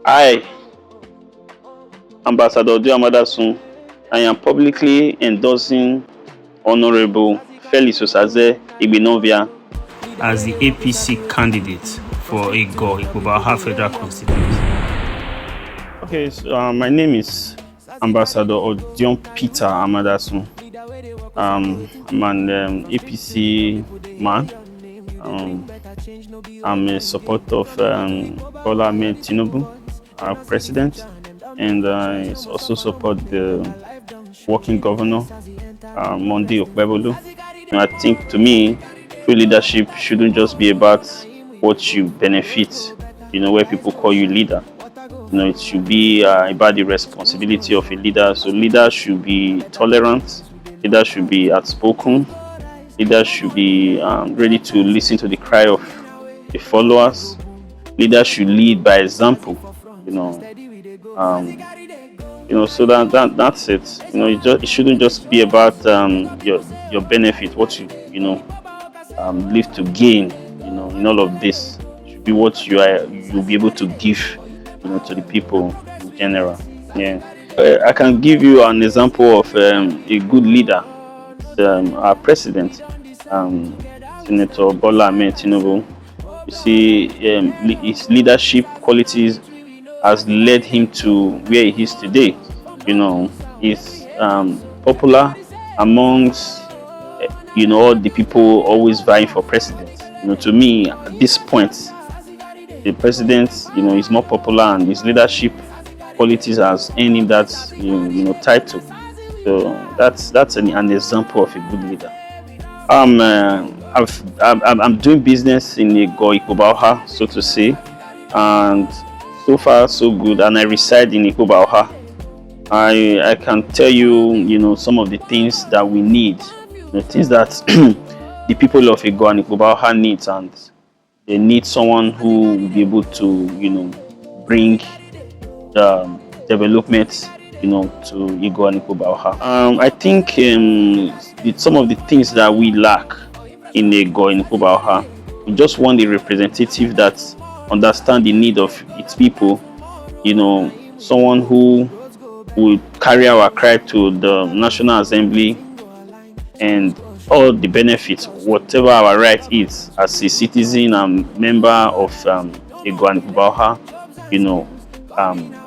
I, Ambassador Amadasun, I am publicly endorsing Honorable Felix Osazee Igbinovia as the APC candidate for Okpebholo Federal Constituency. Okay, so, my name is Ambassador Odion Peter Amadasun. I'm an APC man. I'm a supporter of Bola Ahmed Tinubu, our president, and I also support the working governor, Okpebholo. I think, to me, true leadership shouldn't just be about what you benefit, where people call you leader. It should be about the responsibility of a leader. So leaders should be tolerant, leaders should be outspoken, leaders should be ready to listen to the cry of the followers. Leaders should lead by example. So that's it. It shouldn't just be about your benefit, what you live to gain. In all of this, it should be what you'll be able to give, to the people in general. Yeah, I can give you an example of a good leader. Our president, Senator Bola Ahmed Tinubu. You see, his leadership qualities has led him to where he is today. He's popular amongst all the people always vying for president. To me, at this point, the president is more popular, and his leadership qualities has earned him that title. So that's an example of a good leader. I'm doing business in Okpebholo, so to say, and so far so good. And I reside in Okpebholo. I can tell you, some of the things that we need, things that the people of Okpebholo needs, and they need someone who will be able to, bring development, to Okpebholo. I think some of the things that we lack in Okpebholo, we just want a representative that understands the need of its people. Someone who will carry our cry to the National Assembly and all the benefits, whatever our right is as a citizen and member of Okpebholo,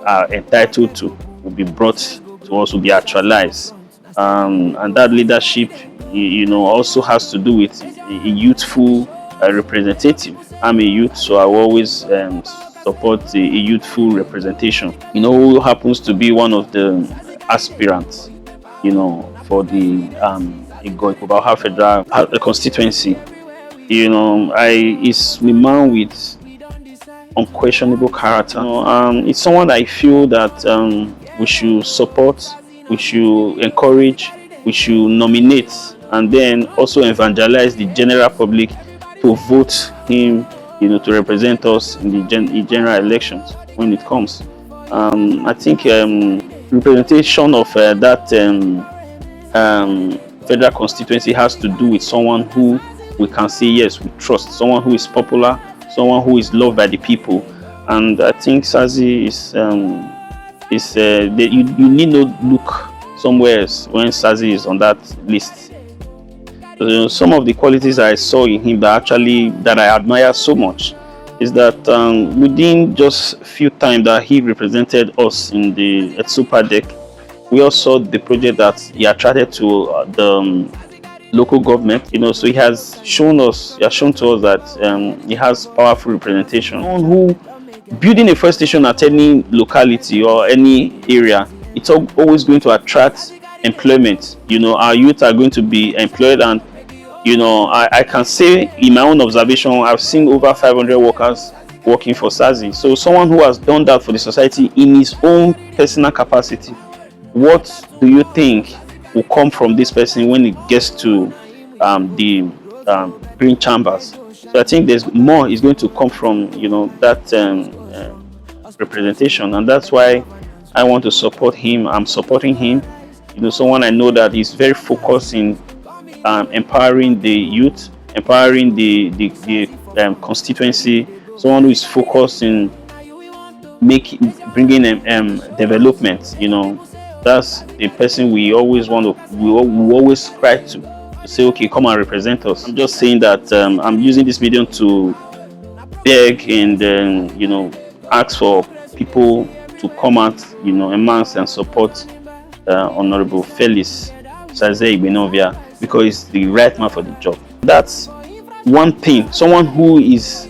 are entitled to, will be brought to us, will be actualized. And that leadership, also has to do with a youthful representative. I'm a youth, so I will always support a youthful representation. Who happens to be one of the aspirants, for the Okpebholo Federal constituency. Is a man with unquestionable character. It's someone I feel that we should support, we should encourage, we should nominate, and then also evangelize the general public to vote him, to represent us in the general elections when it comes. I think representation of that federal constituency has to do with someone who we can say yes, we trust, someone who is popular, someone who is loved by the people. And I think SAZY you need not look somewhere else when SAZY is on that list. Some of the qualities I saw in him that I admire so much is that within just a few times that he represented us in the Super Deck, we also saw the project that he attracted to the local government. So he has shown to us that he has powerful representation. Someone who building a first station at any locality or any area, it's always going to attract employment. Our youth are going to be employed, and I can say in my own observation, I've seen over 500 workers working for SAZY. So someone who has done that for the society in his own personal capacity, what do you think will come from this person when it gets to the green chambers? So I think there's more is going to come from that representation, and that's why I want to support him. I'm supporting him. Someone I know that is very focused in empowering the youth, empowering the constituency. Someone who is focused in bringing development. That's the person we always we always try to say, okay, come and represent us. I'm just saying that I'm using this medium to beg and ask for people to come out, amongst and support Honorable Felix Osazee Igbinovia, because he's the right man for the job. That's one thing. Someone who is,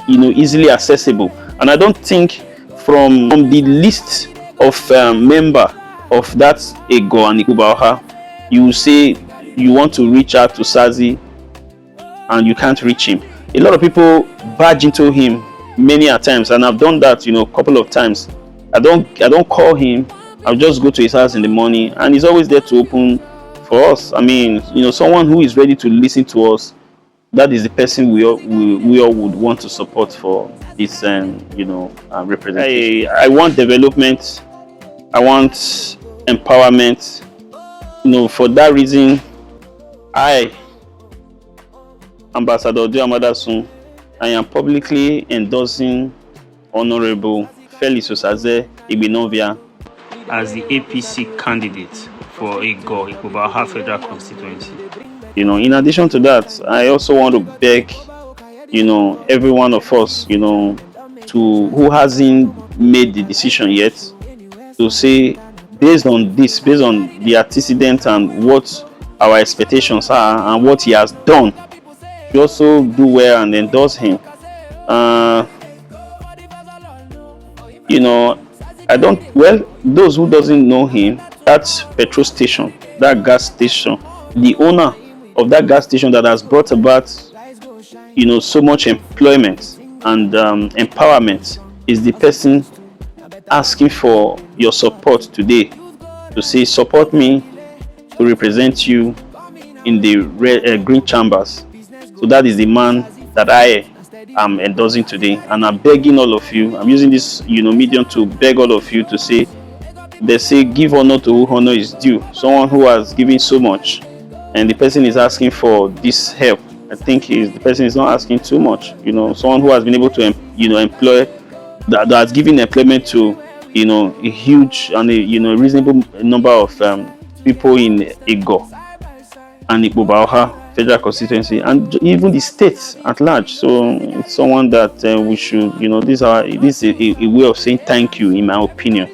easily accessible. And I don't think from the list of member of that Ego and Okpebholo, you say you want to reach out to SAZY and you can't reach him. A lot of people barge into him many a times, and I've done that, a couple of times. I don't call him. I'll just go to his house in the morning, and he's always there to open for us. I mean, someone who is ready to listen to us. That is the person we all would want to support for this, representation. I want development. I want empowerment. For that reason, I, Ambassador Amadasun, I am publicly endorsing Honorable Felix Osazee Igbinovia as the APC candidate for Okpebholo Federal Constituency. In addition to that, I also want to beg, every one of us, who hasn't made the decision yet, to say, based on the antecedent and what our expectations are and what he has done, we also do well and endorse him. Those who doesn't know him, that petrol station, that gas station, the owner of that gas station that has brought about, so much employment and empowerment, is the person asking for your support today, to say, support me to represent you in the green chambers. So that is the man that I am endorsing today, and I'm begging all of you. I'm using this, medium to beg all of you to say, they say, give honor to who honor is due. Someone who has given so much, and the person is asking for this help. I think the person is not asking too much. Someone who has been able to, employ, that has given employment to, a huge and a reasonable number of people in Ego and Okpebholo Federal Constituency, and even the states at large. So it's someone that we should, this is a way of saying thank you, in my opinion.